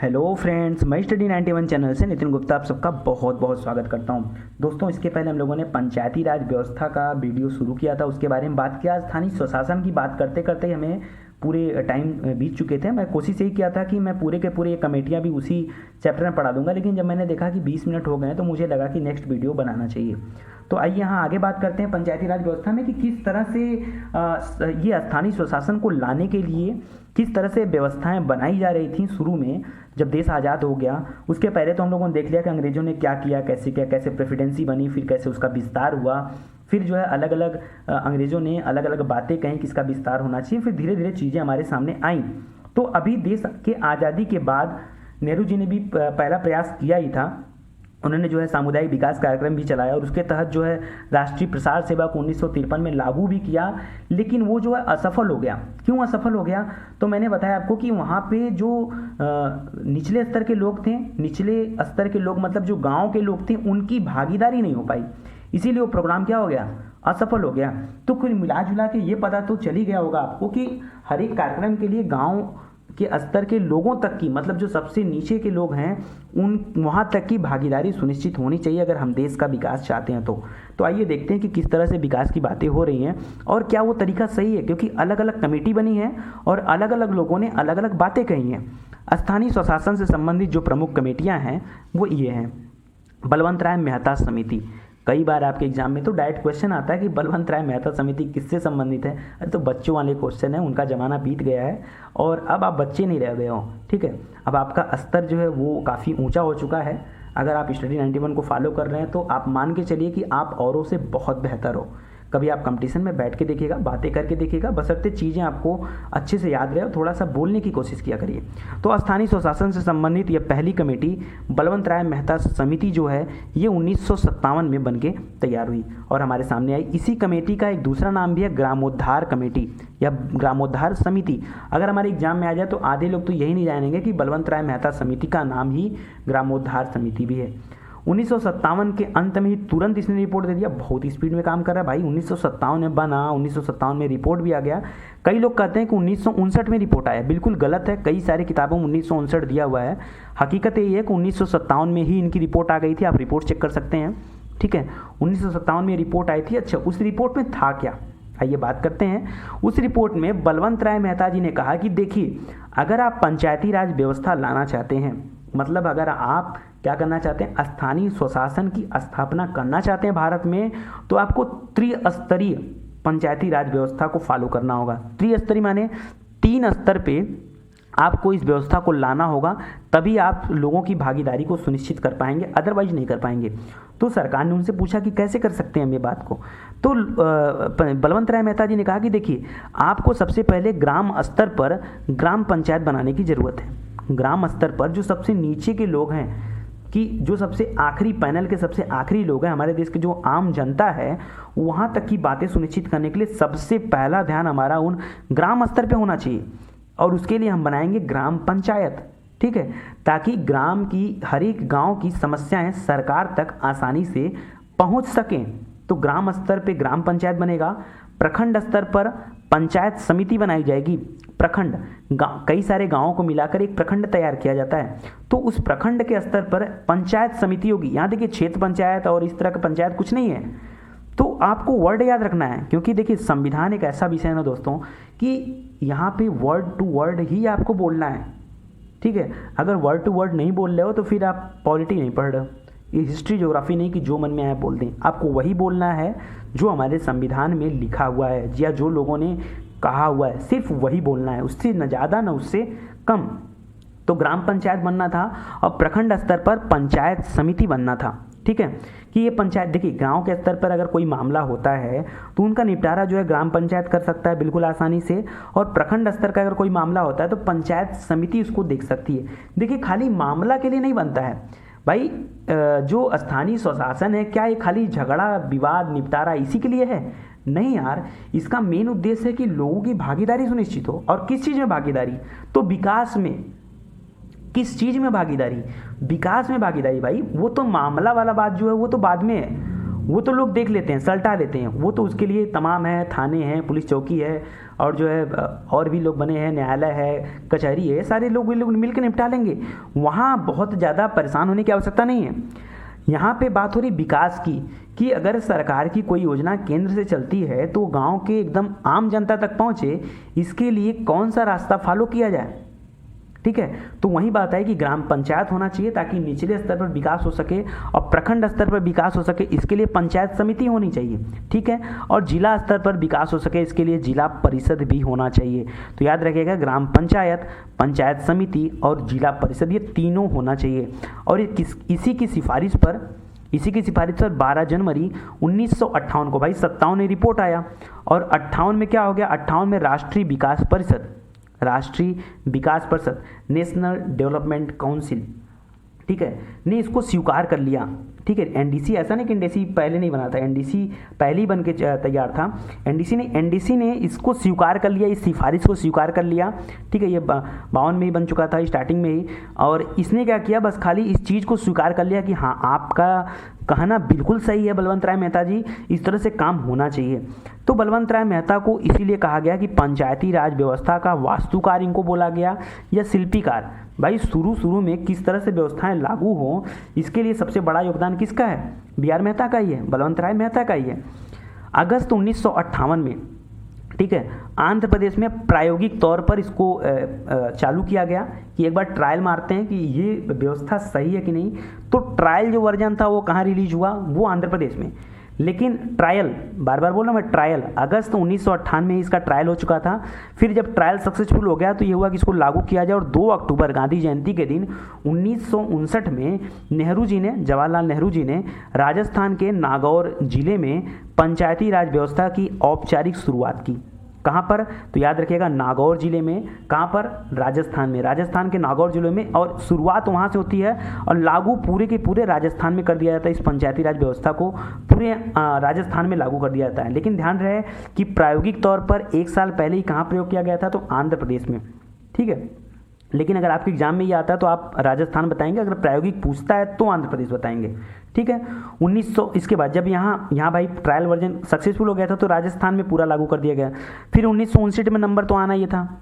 Hello friends, मैं study 91 channel से नितिन गुप्ता आप सबका बहुत बहुत स्वागत करता हूं। दोस्तों, इसके पहले हम लोगों ने पंचायती राज व्यवस्था का वीडियो शुरू किया था, उसके बारे में बात किया। स्थानीय स्वशासन की बात करते करते हमें पूरे टाइम बीत चुके थे। मैं कोशिश यही किया था कि मैं पूरे के पूरे कमेटियाँ भी उसी चैप्टर में पढ़ा दूंगा, लेकिन जब मैंने देखा कि 20 मिनट हो गए हैं तो मुझे लगा कि नेक्स्ट वीडियो बनाना चाहिए। तो आइए यहाँ आगे बात करते हैं पंचायती राज व्यवस्था में कि किस तरह से ये स्थानीय स्वशासन को लाने के लिए किस तरह से व्यवस्थाएं बनाई जा रही थी। शुरू में जब देश आज़ाद हो गया, उसके पहले तो हम लोगों ने देख लिया कि अंग्रेज़ों ने क्या किया, कैसे प्रेसिडेंसी बनी, फिर कैसे उसका विस्तार हुआ, फिर जो है अलग अलग अंग्रेज़ों ने अलग अलग बातें कहीं किसका विस्तार होना चाहिए, फिर धीरे धीरे चीज़ें हमारे सामने आईं। तो अभी देश के आज़ादी के बाद नेहरू जी ने भी पहला प्रयास किया ही था। उन्होंने जो है सामुदायिक विकास कार्यक्रम भी चलाया और उसके तहत जो है राष्ट्रीय प्रसार सेवा को 1953 में लागू भी किया, लेकिन वो जो है असफल हो गया। क्यों असफल हो गया? तो मैंने बताया आपको कि वहाँ पे जो निचले स्तर के लोग थे, निचले स्तर के लोग मतलब जो गांव के लोग थे, उनकी भागीदारी नहीं हो पाई, इसीलिए वो प्रोग्राम क्या हो गया, असफल हो गया। तो कुल मिला जुला के ये पता तो चल ही गया होगा आपको कि हर एक कार्यक्रम के लिए गाँव के स्तर के लोगों तक की, मतलब जो सबसे नीचे के लोग हैं, उन वहाँ तक की भागीदारी सुनिश्चित होनी चाहिए अगर हम देश का विकास चाहते हैं तो आइए देखते हैं कि किस तरह से विकास की बातें हो रही हैं और क्या वो तरीका सही है, क्योंकि अलग अलग कमेटी बनी है और अलग अलग लोगों ने अलग अलग बातें कही हैं। स्थानीय स्वशासन से संबंधित जो प्रमुख कमेटियाँ हैं वो ये हैं। बलवंत राय मेहता समिति, कई बार आपके एग्जाम में तो डायरेक्ट क्वेश्चन आता है कि बलवंत राय मेहता समिति किससे संबंधित है। अरे तो बच्चों वाले क्वेश्चन है, उनका ज़माना बीत गया है और अब आप बच्चे नहीं रह गए हो, ठीक है। अब आपका स्तर जो है वो काफ़ी ऊंचा हो चुका है। अगर आप स्टडी 91 को फॉलो कर रहे हैं तो आप मान के चलिए कि आप औरों से बहुत बेहतर हो। कभी आप कंपटीशन में बैठ के देखिएगा, बातें करके देखिएगा, बशर्ते चीज़ें आपको अच्छे से याद रहे और थोड़ा सा बोलने की कोशिश किया करिए। तो स्थानीय स्वशासन से संबंधित यह पहली कमेटी बलवंत राय मेहता समिति जो है ये 1957 में बन के तैयार हुई और हमारे सामने आई। इसी कमेटी का एक दूसरा नाम भी है ग्रामोद्धार कमेटी या ग्रामोद्धार समिति। अगर हमारे एग्जाम में आ जाए तो आधे लोग तो यही नहीं जानेंगे कि बलवंत राय मेहता समिति का नाम ही ग्रामोद्धार समिति भी है। 1957 के अंत में ही तुरंत इसने रिपोर्ट दे दिया। बहुत स्पीड में काम कर रहा है भाई। 1957 में बना, 1957 में रिपोर्ट भी आ गया। कई लोग कहते हैं कि 1959 में रिपोर्ट आया, बिल्कुल गलत है। कई सारी किताबों में 1959 दिया हुआ है। हकीकत यही है कि 1957 में ही इनकी रिपोर्ट आ गई थी। आप रिपोर्ट चेक कर सकते हैं, ठीक है। 1957 में रिपोर्ट आई थी। अच्छा, उस रिपोर्ट में था क्या, आइए बात करते हैं। उस रिपोर्ट में बलवंत राय मेहता जी ने कहा कि देखिए, अगर आप पंचायती राज व्यवस्था लाना चाहते हैं, मतलब अगर आप क्या करना चाहते हैं, स्थानीय स्वशासन की स्थापना करना चाहते हैं भारत में, तो आपको त्रिस्तरीय पंचायती राज व्यवस्था को फॉलो करना होगा। त्रिस्तरीय माने 3 स्तर पे आपको इस व्यवस्था को लाना होगा, तभी आप लोगों की भागीदारी को सुनिश्चित कर पाएंगे, अदरवाइज नहीं कर पाएंगे। तो सरकार ने उनसे पूछा कि कैसे कर सकते हैं हम ये बात को। तो बलवंत राय मेहता जी ने कहा कि देखिए, आपको सबसे पहले ग्राम स्तर पर ग्राम पंचायत बनाने की ज़रूरत है। ग्राम स्तर पर जो सबसे नीचे के लोग हैं, कि जो सबसे आखिरी पैनल के सबसे आखिरी लोग हैं, हमारे देश के जो आम जनता है, वहाँ तक की बातें सुनिश्चित करने के लिए सबसे पहला ध्यान हमारा उन ग्राम स्तर पे होना चाहिए और उसके लिए हम बनाएंगे ग्राम पंचायत, ठीक है, ताकि ग्राम की हर एक गाँव की समस्याएं सरकार तक आसानी से पहुँच सकें। तो ग्राम स्तर पे ग्राम पंचायत बनेगा। प्रखंड स्तर पर पंचायत समिति बनाई जाएगी। प्रखंड, कई सारे गांवों को मिलाकर एक प्रखंड तैयार किया जाता है, तो उस प्रखंड के स्तर पर पंचायत समिति होगी। यहाँ देखिए, क्षेत्र पंचायत और इस तरह का पंचायत कुछ नहीं है। तो आपको वर्ड याद रखना है, क्योंकि देखिए संविधान एक ऐसा विषय है ना दोस्तों कि यहाँ पे वर्ड टू वर्ड ही आपको बोलना है, ठीक है। अगर वर्ड टू वर्ड नहीं बोल रहे हो तो फिर आप पॉलिटी नहीं पढ़ रहे हो, ये हिस्ट्री ज्योग्राफी नहीं कि जो मन में आया बोल दें। आपको वही बोलना है जो हमारे संविधान में लिखा हुआ है या जो लोगों ने कहा हुआ है, सिर्फ वही बोलना है, उससे न ज़्यादा न उससे कम। तो ग्राम पंचायत बनना था और प्रखंड स्तर पर पंचायत समिति बनना था, ठीक है। कि ये पंचायत, देखिए गांव के स्तर पर अगर कोई मामला होता है तो उनका निपटारा जो है ग्राम पंचायत कर सकता है बिल्कुल आसानी से, और प्रखंड स्तर का अगर कोई मामला होता है तो पंचायत समिति उसको देख सकती है। देखिए, खाली मामला के लिए नहीं बनता है भाई। जो स्थानीय स्वशासन है, क्या ये खाली झगड़ा विवाद निपटारा इसी के लिए है? नहीं यार, इसका मेन उद्देश्य है कि लोगों की भागीदारी सुनिश्चित हो। और किस चीज़ में भागीदारी? तो विकास में। किस चीज़ में भागीदारी? विकास में भागीदारी भाई। वो तो मामला वाला बात जो है वो तो बाद में है, वो तो लोग देख लेते हैं, सल्टा लेते हैं, वो तो उसके लिए तमाम है, थाने हैं, पुलिस चौकी है, और जो है और भी लोग बने हैं, न्यायालय है, कचहरी है, सारे लोग मिल के निपटा लेंगे। वहाँ बहुत ज़्यादा परेशान होने की आवश्यकता नहीं है। यहाँ पे बात हो रही विकास की, कि अगर सरकार की कोई योजना केंद्र से चलती है तो गांव के एकदम आम जनता तक पहुँचे, इसके लिए कौन सा रास्ता फॉलो किया जाए। ठीक है, तो वही बात है कि ग्राम पंचायत होना चाहिए ताकि निचले स्तर पर विकास हो सके और प्रखंड स्तर पर विकास हो सके, इसके लिए पंचायत समिति होनी चाहिए। ठीक है, और जिला स्तर पर विकास हो सके, इसके लिए जिला परिषद भी होना चाहिए। तो याद रखिएगा, ग्राम पंचायत, पंचायत समिति और जिला परिषद, ये तीनों होना चाहिए। और इसी की सिफारिश पर 12 जनवरी 1958 को, भाई 57 में रिपोर्ट आया, और 58 में क्या हो गया, 58 में राष्ट्रीय विकास परिषद, नेशनल डेवलपमेंट काउंसिल, ठीक है, ने इसको स्वीकार कर लिया। ठीक है, एनडीसी, ऐसा नहीं कि एनडीसी पहले नहीं बना था, एनडीसी पहले ही बन के तैयार था। एनडीसी ने इसको स्वीकार कर लिया, इस सिफारिश को स्वीकार कर लिया। ठीक है, ये 52 में ही बन चुका था, स्टार्टिंग में ही। और इसने क्या किया, बस खाली इस चीज़ को स्वीकार कर लिया कि हाँ, आपका कहना बिल्कुल सही है बलवंत राय मेहता जी, इस तरह से काम होना चाहिए। तो बलवंत राय मेहता को इसीलिए कहा गया कि पंचायती राज व्यवस्था का वास्तुकार इनको बोला गया, या शिल्पीकार। भाई शुरू में किस तरह से व्यवस्थाएं लागू हों, इसके लिए सबसे बड़ा योगदान किसका है, BR मेहता का ही है, बलवंत राय मेहता का ही है। अगस्त 1958 में, ठीक है, आंध्र प्रदेश में प्रायोगिक तौर पर इसको चालू किया गया कि एक बार ट्रायल मारते हैं कि ये व्यवस्था सही है कि नहीं। तो ट्रायल जो वर्जन था वो कहाँ रिलीज हुआ, वो आंध्र प्रदेश में। लेकिन ट्रायल, बार बार बोल रहा हूँ मैं, ट्रायल अगस्त 1958 में इसका ट्रायल हो चुका था। फिर जब ट्रायल सक्सेसफुल हो गया तो ये हुआ कि इसको लागू किया जाए, और 2 अक्टूबर गांधी जयंती के दिन 1959 में जवाहरलाल नेहरू जी ने राजस्थान के नागौर जिले में पंचायती राज व्यवस्था की औपचारिक शुरुआत की। कहाँ पर, तो याद रखिएगा, नागौर जिले में। कहाँ पर, राजस्थान में, राजस्थान के नागौर जिले में। और शुरुआत वहाँ से होती है और लागू पूरे के पूरे राजस्थान में कर दिया जाता है। इस पंचायती राज व्यवस्था को पूरे राजस्थान में लागू कर दिया जाता है। लेकिन ध्यान रहे कि प्रायोगिक तौर पर 1 साल पहले ही कहाँ प्रयोग किया गया था, तो आंध्र प्रदेश में। ठीक है, लेकिन अगर आपके एग्जाम में ये आता है तो आप राजस्थान बताएंगे, अगर प्रायोगिक पूछता है तो आंध्र प्रदेश बताएंगे। ठीक है, 1900 इसके बाद जब यहाँ भाई ट्रायल वर्जन सक्सेसफुल हो गया था तो राजस्थान में पूरा लागू कर दिया गया। फिर 1959 में नंबर तो आना ही था,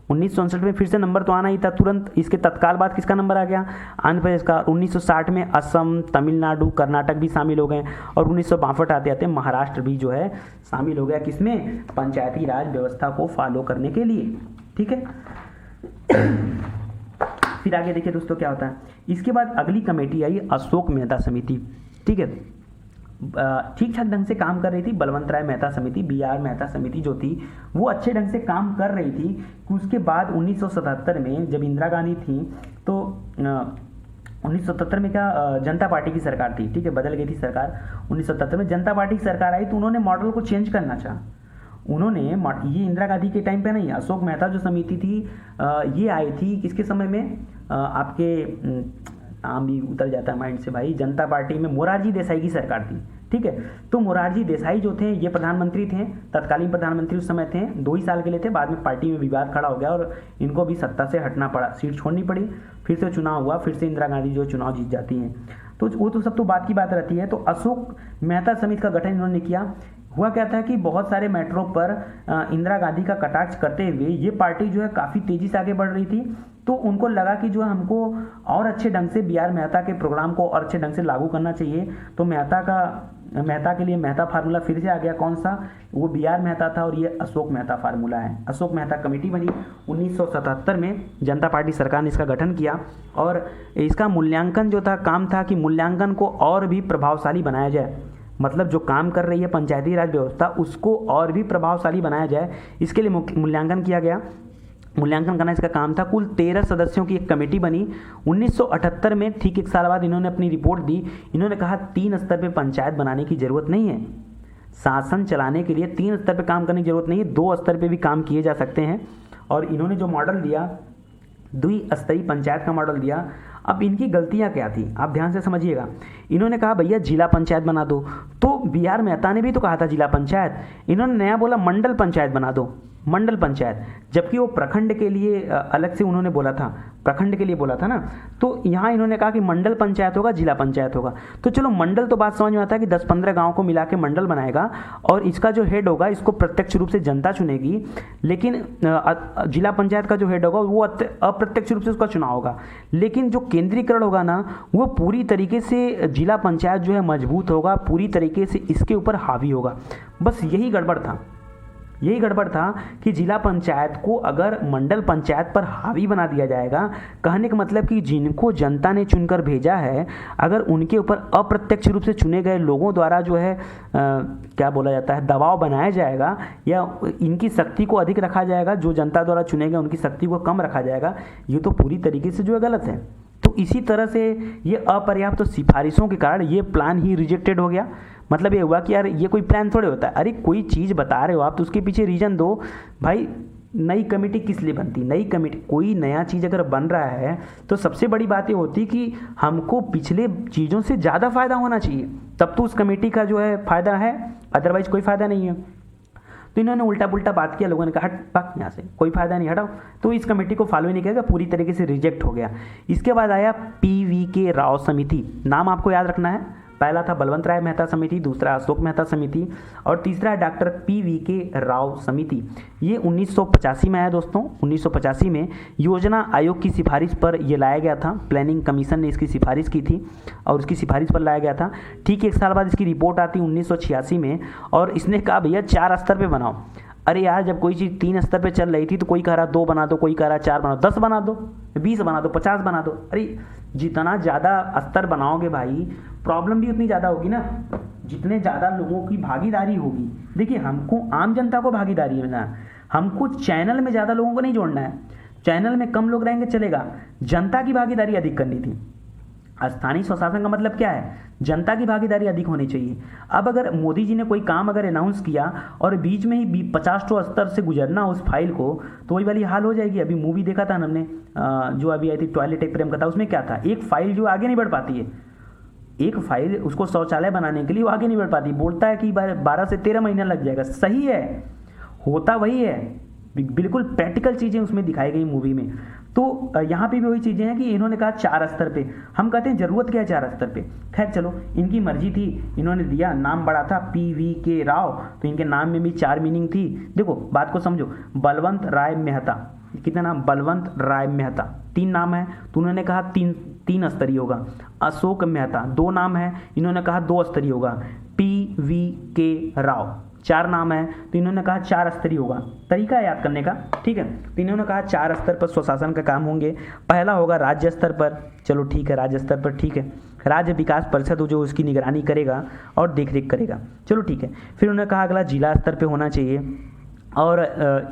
1959 में फिर से नंबर तो आना ही था तुरंत। इसके तत्काल बाद किसका नंबर आ गया, आंध्र प्रदेश का। 1960 में असम, तमिलनाडु, कर्नाटक भी शामिल हो गए, और 1962 आते आते महाराष्ट्र भी जो है शामिल हो गया, किसमें, पंचायती राज व्यवस्था को फॉलो करने के लिए। ठीक है, फिर आगे देखिए दोस्तों क्या होता है। इसके बाद अगली कमेटी आई अशोक मेहता समिति। ठीक है, ठीक ठाक ढंग से काम कर रही थी बलवंत राय मेहता समिति, BR मेहता समिति जो थी वो अच्छे ढंग से काम कर रही थी। उसके बाद 1977 में जब इंदिरा गांधी थी तो 1977 में क्या, जनता पार्टी की सरकार थी। ठीक है, बदल गई थी सरकार। 1977 में जनता पार्टी की सरकार आई तो उन्होंने मॉडल को चेंज करना चाहा। उन्होंने ये इंदिरा गांधी के टाइम पे नहीं, अशोक मेहता जो समिति थी ये आई थी किसके समय में, आपके नाम भी उतर जाता है माइंड से भाई, जनता पार्टी में मोरारजी देसाई की सरकार थी। ठीक है, तो मोरारजी देसाई जो थे ये प्रधानमंत्री थे, तत्कालीन प्रधानमंत्री उस समय थे, 2 ही साल के लिए थे। बाद में पार्टी में विवाद खड़ा हो गया और इनको भी सत्ता से हटना पड़ा, सीट छोड़नी पड़ी। फिर से चुनाव हुआ, फिर से इंदिरा गांधी जो चुनाव जीत जाती हैं। तो वो तो सब तो बात की बात रहती है। तो अशोक मेहता समिति का गठन इन्होंने किया। हुआ क्या था कि बहुत सारे मैटरों पर इंदिरा गांधी का कटाक्ष करते हुए ये पार्टी जो है काफ़ी तेज़ी से आगे बढ़ रही थी। तो उनको लगा कि जो है हमको और अच्छे ढंग से BR मेहता के प्रोग्राम को और अच्छे ढंग से लागू करना चाहिए। तो मेहता के लिए मेहता फार्मूला फिर से आ गया। कौन सा, वो BR मेहता था और ये अशोक मेहता फार्मूला है। अशोक मेहता कमेटी बनी 1977 में, जनता पार्टी सरकार ने इसका गठन किया और इसका मूल्यांकन जो था, काम था कि मूल्यांकन को और भी प्रभावशाली बनाया जाए। मतलब जो काम कर रही है पंचायती राज व्यवस्था उसको और भी प्रभावशाली बनाया जाए, इसके लिए मूल्यांकन किया गया। मूल्यांकन करना इसका काम था। कुल 13 सदस्यों की एक कमेटी बनी। 1978 में ठीक 1 साल बाद इन्होंने अपनी रिपोर्ट दी। इन्होंने कहा 3 स्तर पे पंचायत बनाने की ज़रूरत नहीं है, शासन चलाने के लिए 3 स्तर पे काम करने की ज़रूरत नहीं है, 2 स्तर पे भी काम किए जा सकते हैं। और इन्होंने जो मॉडल दिया, द्विस्तरीय पंचायत का मॉडल दिया। अब इनकी गलतियां क्या थी, आप ध्यान से समझिएगा। इन्होंने कहा भैया जिला पंचायत बना दो, तो BR मेहता ने भी तो कहा था जिला पंचायत, इन्होंने नया बोला मंडल पंचायत बना दो। मंडल पंचायत, जबकि वो प्रखंड के लिए अलग से उन्होंने बोला था, प्रखंड के लिए बोला था ना। तो यहाँ इन्होंने कहा कि मंडल पंचायत होगा, जिला पंचायत होगा। तो चलो मंडल तो बात समझ में आता है कि 10-15 गाँव को मिला के मंडल बनाएगा और इसका जो हेड होगा इसको प्रत्यक्ष रूप से जनता चुनेगी, लेकिन जिला पंचायत का जो हेड होगा वो अप्रत्यक्ष रूप से उसका चुनाव होगा। लेकिन जो केंद्रीकरण होगा ना वो पूरी तरीके से जिला पंचायत जो है मजबूत होगा, पूरी तरीके से इसके ऊपर हावी होगा। बस यही गड़बड़ था, यही गड़बड़ था कि जिला पंचायत को अगर मंडल पंचायत पर हावी बना दिया जाएगा, कहने का मतलब कि जिनको जनता ने चुनकर भेजा है अगर उनके ऊपर अप्रत्यक्ष रूप से चुने गए लोगों द्वारा जो है क्या बोला जाता है, दबाव बनाया जाएगा या इनकी शक्ति को अधिक रखा जाएगा, जो जनता द्वारा चुने गए उनकी शक्ति को कम रखा जाएगा, ये तो पूरी तरीके से जो है गलत है। तो इसी तरह से ये अपर्याप्त सिफारिशों के कारण ये प्लान ही रिजेक्टेड हो गया। मतलब ये हुआ कि यार ये कोई प्लान थोड़े होता है, अरे कोई चीज़ बता रहे हो आप तो उसके पीछे रीजन दो भाई। नई कमेटी किस लिए बनती? नई कमेटी, कोई नया चीज़ अगर बन रहा है तो सबसे बड़ी बात ये होती कि हमको पिछले चीज़ों से ज़्यादा फ़ायदा होना चाहिए, तब तो उस कमेटी का जो है फ़ायदा है, अदरवाइज़ कोई फ़ायदा नहीं है। तो इन्होंने उल्टा पुल्टा बात किया, लोगों ने कहा हट भाग यहाँ से, कोई फ़ायदा नहीं, हटाओ। तो इस कमेटी को फॉलो ही नहीं किया, पूरी तरीके से रिजेक्ट हो गया। इसके बाद आया PVK राव समिति, नाम आपको याद रखना है। पहला था बलवंत राय मेहता समिति, दूसरा अशोक मेहता समिति और तीसरा है डॉक्टर PVK राव समिति। ये 1985 में आया दोस्तों। 1985 में योजना आयोग की सिफारिश पर यह लाया गया था, प्लानिंग कमीशन ने इसकी सिफारिश की थी और उसकी सिफारिश पर लाया गया था। ठीक 1 साल बाद इसकी रिपोर्ट आती 1986 में और इसने कहा भैया 4 स्तर पे बनाओ। अरे यार जब कोई चीज़ 3 स्तर पे चल रही थी तो कोई कह रहा 2 बना दो, कोई कह रहा 4 बना दो, 10 बना दो, 20 बना दो, 50 बना दो। अरे जितना ज़्यादा स्तर बनाओगे भाई प्रॉब्लम भी उतनी ज़्यादा होगी ना, जितने ज़्यादा लोगों की भागीदारी होगी। देखिए हमको आम जनता को भागीदारी है ना, हमको चैनल में ज़्यादा लोगों को नहीं जोड़ना है, चैनल में कम लोग रहेंगे चलेगा, जनता की भागीदारी अधिक करनी थी। स्थानीय स्वशासन का मतलब क्या है? जनता की भागीदारी अधिक होनी चाहिए। अब अगर मोदी जी ने कोई काम अगर अनाउंस किया और बीच में ही 50 स्तर से गुजरना उस फाइल को, तो वही वाली हाल हो जाएगी। अभी मूवी देखा था हमने जो अभी आई थी टॉयलेट एक प्रेम कथा, उसमें क्या था, एक फाइल जो आगे नहीं बढ़ पाती है, एक फाइल उसको शौचालय बनाने के लिए वो आगे नहीं बढ़ पाती, बोलता है कि 12 से 13 महीना लग जाएगा। सही है, होता वही है, बिल्कुल प्रैक्टिकल चीज़ें उसमें दिखाई गई मूवी में। तो यहाँ पे भी वही चीज़ें हैं कि इन्होंने कहा 4 स्तर पे, हम कहते हैं ज़रूरत क्या है 4 स्तर पे। खैर चलो इनकी मर्जी थी, इन्होंने दिया, नाम बड़ा था PVK राव, तो इनके नाम में भी 4 मीनिंग थी। देखो बात को समझो, बलवंत राय मेहता, कितना नाम, बलवंत राय मेहता, 3 नाम है तो उन्होंने कहा 3 स्तरीय होगा। अशोक मेहता 2 नाम है, इन्होंने कहा 2 स्तरीय होगा। PVK राव 4 नाम है तो इन्होंने कहा 4 स्तरीय होगा। तरीका है याद करने का, ठीक है। तो इन्होंने कहा 4 स्तर पर स्वशासन का काम होंगे। पहला होगा राज्य स्तर पर, चलो ठीक है, राज्य स्तर पर ठीक है, राज्य विकास परिषद जो उसकी निगरानी करेगा और देखरेख करेगा, चलो ठीक है। फिर उन्होंने कहा अगला जिला स्तर पर होना चाहिए और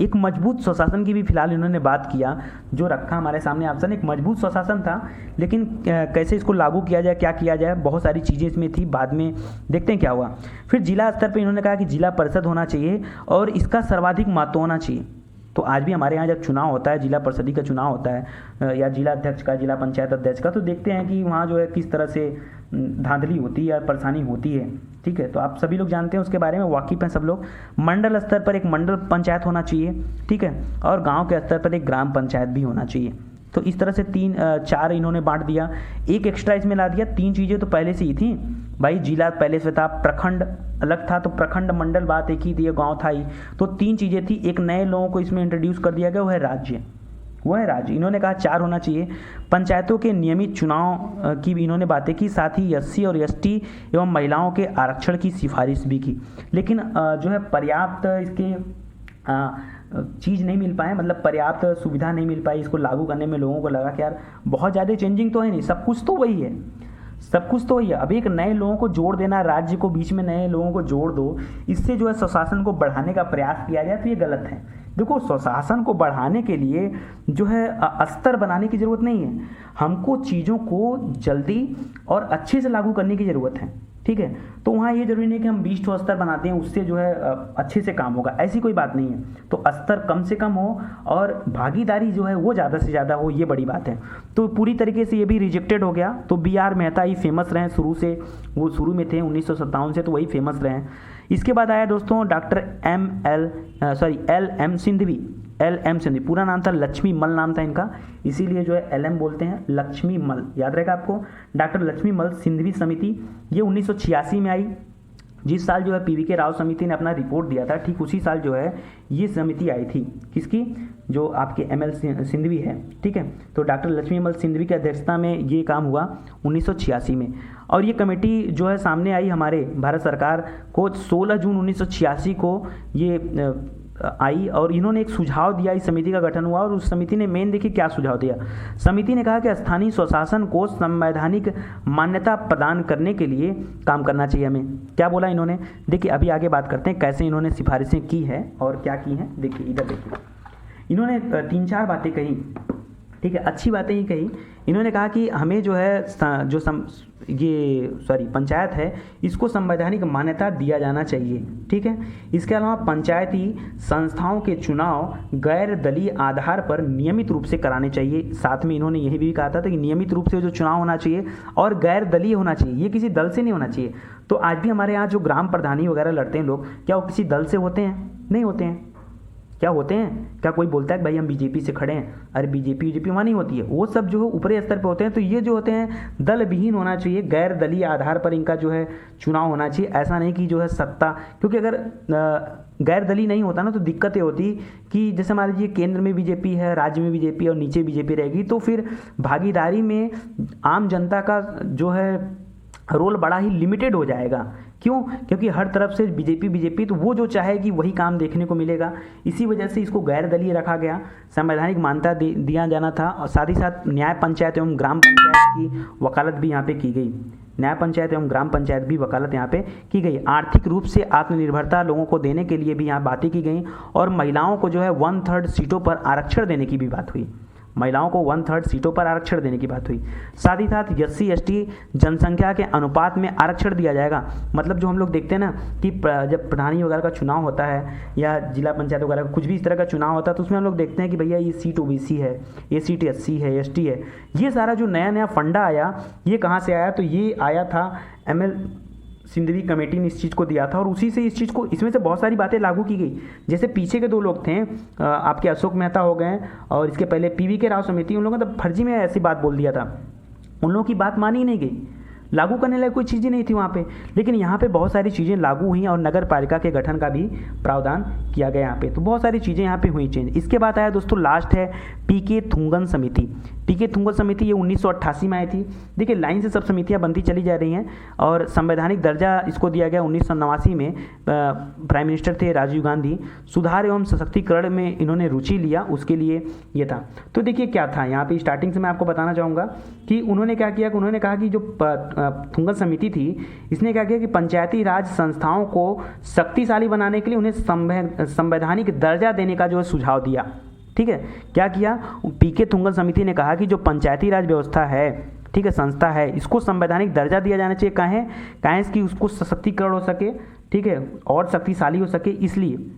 एक मजबूत स्वशासन की भी फिलहाल इन्होंने बात किया, जो रखा हमारे सामने ऑप्शन। एक मजबूत स्वशासन था, लेकिन कैसे इसको लागू किया जाए, क्या किया जाए, बहुत सारी चीज़ें इसमें थी, बाद में देखते हैं क्या हुआ। फिर जिला स्तर पे इन्होंने कहा कि जिला परिषद होना चाहिए और इसका सर्वाधिक महत्व होना चाहिए। तो आज भी हमारे यहाँ जब चुनाव होता है, जिला परिषद का चुनाव होता है या जिला अध्यक्ष का, जिला पंचायत अध्यक्ष का, तो देखते हैं कि वहाँ जो है किस तरह से धांधली होती है या परेशानी होती है, ठीक है। तो आप सभी लोग जानते हैं, उसके बारे में वाकिफ़ हैं सब लोग। मंडल स्तर पर एक मंडल पंचायत होना चाहिए, ठीक है, और गांव के स्तर पर एक ग्राम पंचायत भी होना चाहिए। तो इस तरह से 4 इन्होंने बांट दिया। एक एक्स्ट्रा इसमें ला दिया, 3 चीज़ें तो पहले से ही थी भाई। जिला पहले से था, प्रखंड अलग था, तो प्रखंड मंडल बात एक ही थी, गाँव था ही, तो 3 चीज़ें थी। एक नए लोगों को इसमें इंट्रोड्यूस कर दिया गया, वो है राज्य, वो है राज्य। इन्होंने कहा 4 होना चाहिए। पंचायतों के नियमित चुनाव की भी इन्होंने बातें की, साथ ही SC और ST एवं महिलाओं के आरक्षण की सिफारिश भी की। लेकिन जो है पर्याप्त इसके चीज़ नहीं मिल पाए, मतलब पर्याप्त सुविधा नहीं मिल पाई इसको लागू करने में। लोगों को लगा कि यार बहुत ज़्यादा चेंजिंग तो है नहीं, सब कुछ तो वही है, सब कुछ तो वही है। अब एक नए लोगों को जोड़ देना, राज्य को बीच में नए लोगों को जोड़ दो, इससे जो है स्वशासन को बढ़ाने का प्रयास किया जाए, तो ये गलत है। देखो स्वशासन को बढ़ाने के लिए जो है स्तर बनाने की ज़रूरत नहीं है, हमको चीज़ों को जल्दी और अच्छे से लागू करने की ज़रूरत है, ठीक है। तो वहाँ ये जरूरी नहीं कि हम 20 स्तर बनाते हैं उससे जो है अच्छे से काम होगा, ऐसी कोई बात नहीं है। तो स्तर कम से कम हो और भागीदारी जो है वो ज़्यादा से ज़्यादा हो, ये बड़ी बात है। तो पूरी तरीके से ये भी रिजेक्टेड हो गया। तो BR मेहता ही फेमस रहे शुरू से, वो शुरू में थे 1957 से, तो वही फेमस रहे। इसके बाद आया दोस्तों डॉक्टर एल एम सिंधवी। पूरा नाम था लक्ष्मी मल नाम था इनका, इसीलिए जो है LM बोलते हैं, लक्ष्मी मल, याद रहेगा आपको। डॉक्टर लक्ष्मी मल सिंधवी समिति, ये 1986 में आई। जिस साल जो है PVK राव समिति ने अपना रिपोर्ट दिया था, ठीक उसी साल जो है ये समिति आई थी। किसकी? जो आपके ML सिंधवी है, ठीक है। तो डॉक्टर लक्ष्मी मल सिंधवी की अध्यक्षता में ये काम हुआ 1986 में। और ये कमेटी जो है सामने आई हमारे भारत सरकार को 16 जून 1986 को ये आई, और इन्होंने एक सुझाव दिया, इस समिति का गठन हुआ। और उस समिति ने मेन देखिए क्या सुझाव दिया। समिति ने कहा कि स्थानीय स्वशासन को संवैधानिक मान्यता प्रदान करने के लिए काम करना चाहिए हमें। क्या बोला इन्होंने? देखिए अभी आगे बात करते हैं कैसे इन्होंने सिफारिशें की है और क्या की हैं। देखिए इधर देखिए, इन्होंने 3-4 बातें कही, ठीक है, अच्छी बातें ही कही। इन्होंने कहा कि हमें जो है पंचायत है इसको संवैधानिक मान्यता दिया जाना चाहिए, ठीक है। इसके अलावा पंचायती संस्थाओं के चुनाव गैर दलीय आधार पर नियमित रूप से कराने चाहिए। साथ में इन्होंने यही भी कहा था कि नियमित रूप से जो चुनाव होना चाहिए और गैर दलीय होना चाहिए, ये किसी दल से नहीं होना चाहिए। तो आज भी हमारे यहाँ जो ग्राम प्रधानी वगैरह लड़ते हैं लोग, क्या वो किसी दल से होते हैं? नहीं होते हैं। क्या होते हैं? क्या कोई बोलता है कि भाई हम बीजेपी से खड़े हैं? अरे बीजेपी वहाँ नहीं होती है, वो सब जो है ऊपरी स्तर पे होते हैं। तो ये जो होते हैं दल विहीन होना चाहिए, गैर दलीय आधार पर इनका जो है चुनाव होना चाहिए। ऐसा नहीं कि जो है सत्ता, क्योंकि अगर गैर दलीय नहीं होता ना तो दिक्कतें होती कि जैसे मान लीजिए केंद्र में बीजेपी है, राज्य में बीजेपी और नीचे बीजेपी रहेगी, तो फिर भागीदारी में आम जनता का जो है रोल बड़ा ही लिमिटेड हो जाएगा। क्यों? क्योंकि हर तरफ से बीजेपी, तो वो जो चाहेगी वही काम देखने को मिलेगा। इसी वजह से इसको गैर दलीय रखा गया, संवैधानिक मान्यता दिया जाना था। और साथ ही साथ न्याय पंचायत एवं ग्राम पंचायत की वकालत भी यहाँ पे की गई। न्याय पंचायत एवं ग्राम पंचायत भी वकालत यहाँ पे की गई। आर्थिक रूप से आत्मनिर्भरता लोगों को देने के लिए भी यहाँ बातें की गई। और महिलाओं को जो है 1/3 सीटों पर आरक्षण देने की भी बात हुई। महिलाओं को 1/3 सीटों पर आरक्षण देने की बात हुई। साथ ही साथ SC/ST जनसंख्या के अनुपात में आरक्षण दिया जाएगा। मतलब जो हम लोग देखते हैं ना कि जब प्रधानी वगैरह का चुनाव होता है या जिला पंचायत वगैरह का कुछ भी इस तरह का चुनाव होता है, तो उसमें हम लोग देखते हैं कि भैया ये सीट OBC है, ये सीट SC है, ST है। ये सारा जो नया फंडा आया, ये कहाँ से आया? तो ये आया था ML सिंधवी कमेटी ने इस चीज़ को दिया था, और उसी से इस चीज़ को, इसमें से बहुत सारी बातें लागू की गई। जैसे पीछे के 2 लोग थे, आपके अशोक मेहता हो गए, और इसके पहले PVK राव समिति, उन लोगों ने तो फर्जी में ऐसी बात बोल दिया था। उन लोगों की बात मानी नहीं गई, लागू करने लायक कोई चीज़ें नहीं थी वहाँ पे। लेकिन यहाँ पे बहुत सारी चीज़ें लागू हुई और नगर पालिका के गठन का भी प्रावधान किया गया यहाँ पे। तो बहुत सारी चीज़ें यहाँ पे हुई चेंज। इसके बाद आया दोस्तों लास्ट है PK थुंगन समिति। PK थुंगन समिति ये 1988 में आई थी। देखिए लाइन से सब समितियाँ बनती चली जा रही हैं, और संवैधानिक दर्जा इसको दिया गया 1989 में। प्राइम मिनिस्टर थे राजीव गांधी। सुधार एवं सशक्तिकरण में इन्होंने रुचि लिया, उसके लिए ये था। तो देखिए क्या था यहाँ पे, स्टार्टिंग से मैं आपको बताना चाहूँगा कि उन्होंने क्या किया कि उन्होंने कहा कि जो थुंगन समिति थी, इसने क्या किया कि पंचायती राज संस्थाओं को शक्तिशाली बनाने के लिए उन्हें संवैधानिक दर्जा देने का जो है सुझाव दिया। ठीक है, क्या किया? PK थुंगन समिति ने कहा कि जो पंचायती राज व्यवस्था है, ठीक है, संस्था है, इसको संवैधानिक दर्जा दिया जाना चाहिए। कहें कि उसको सशक्तिकरण हो सके, ठीक है, और शक्तिशाली हो सके। इसलिए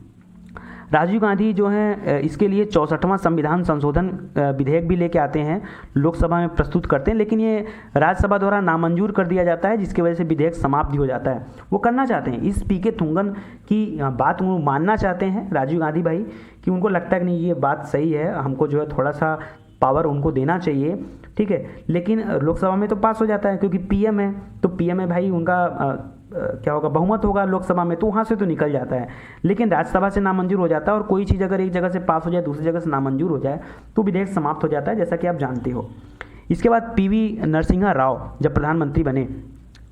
राजीव गांधी जो हैं इसके लिए 64वां संविधान संशोधन विधेयक भी लेके आते हैं, लोकसभा में प्रस्तुत करते हैं, लेकिन ये राज्यसभा द्वारा नामंजूर कर दिया जाता है, जिसकी वजह से विधेयक समाप्त भी हो जाता है। वो करना चाहते हैं, इस PK थुंगन की बात वो मानना चाहते हैं राजीव गांधी भाई, कि उनको लगता है कि नहीं ये बात सही है, हमको जो है थोड़ा सा पावर उनको देना चाहिए, ठीक है। लेकिन लोकसभा में तो पास हो जाता है क्योंकि PM है, तो PM है भाई, उनका क्या होगा, बहुमत होगा लोकसभा में, तो वहाँ से तो निकल जाता है। लेकिन राज्यसभा से नामंजूर हो जाता है, और कोई चीज़ अगर एक जगह से पास हो जाए, दूसरी जगह से नामंजूर हो जाए, तो विधेयक समाप्त हो जाता है, जैसा कि आप जानते हो। इसके बाद PV नरसिम्हा राव जब प्रधानमंत्री बने,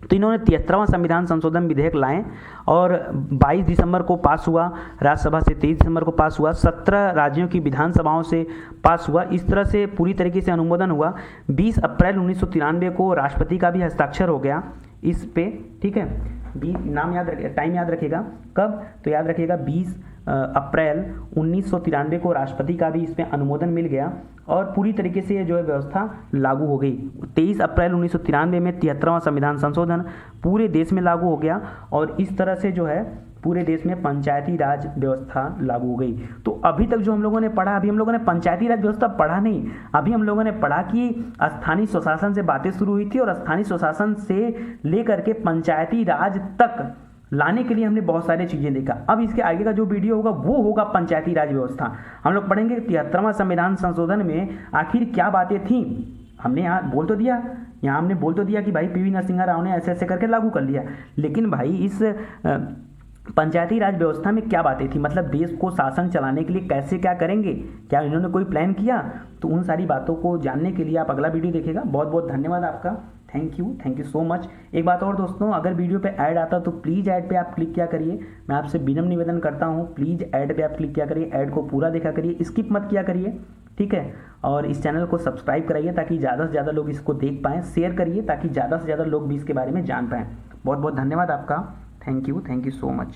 तो इन्होंने 73वां संविधान संशोधन विधेयक लाए, और 22 दिसंबर को पास हुआ, राज्यसभा से 23 दिसंबर को पास हुआ, 17 राज्यों की विधानसभाओं से पास हुआ। इस तरह से पूरी तरीके से अनुमोदन हुआ। 20 अप्रैल 1993 को राष्ट्रपति का भी हस्ताक्षर हो गया इस पे, ठीक है। नाम याद रखिए, टाइम याद रखिएगा, कब? तो याद रखिएगा 20 अप्रैल 1993 को राष्ट्रपति का भी इसमें अनुमोदन मिल गया, और पूरी तरीके से ये जो है व्यवस्था लागू हो गई। 23 अप्रैल 1993 में 73वां संविधान संशोधन पूरे देश में लागू हो गया, और इस तरह से जो है पूरे देश में पंचायती राज व्यवस्था लागू हो गई। तो अभी तक जो हम लोगों ने पढ़ा, अभी हम लोगों ने पंचायती राज व्यवस्था पढ़ा नहीं, अभी हम लोगों ने पढ़ा कि स्थानीय स्वशासन से बातें शुरू हुई थी, और स्थानीय स्वशासन से लेकर के पंचायती राज तक लाने के लिए हमने बहुत सारी चीज़ें देखा। अब इसके आगे का जो वीडियो होगा वो होगा पंचायती राज व्यवस्था। हम लोग पढ़ेंगे 73वां संविधान संशोधन में आखिर क्या बातें थी। हमने यहाँ बोल तो दिया, यहाँ हमने बोल तो दिया कि भाई पीवी नरसिम्हा राव ने ऐसे ऐसे करके लागू कर लिया, लेकिन भाई इस पंचायती राज व्यवस्था में क्या बातें थी, मतलब देश को शासन चलाने के लिए कैसे क्या करेंगे, क्या इन्होंने कोई प्लान किया। तो उन सारी बातों को जानने के लिए आप अगला वीडियो देखिएगा। बहुत बहुत धन्यवाद आपका, थैंक यू सो मच। एक बात और दोस्तों, अगर वीडियो पे ऐड आता तो प्लीज़ ऐड पे आप क्लिक किया करिए। मैं आपसे विनम्र निवेदन करता हूँ, प्लीज़ ऐड पे आप क्लिक किया करिए, ऐड को पूरा देखा करिए, स्किप मत किया करिए, ठीक है। और इस चैनल को सब्सक्राइब कराइए ताकि ज़्यादा से ज़्यादा लोग इसको देख पाएँ, शेयर करिए ताकि ज़्यादा से ज़्यादा लोग भी इसके बारे में जान पाएँ। बहुत बहुत धन्यवाद आपका, थैंक यू सो मच।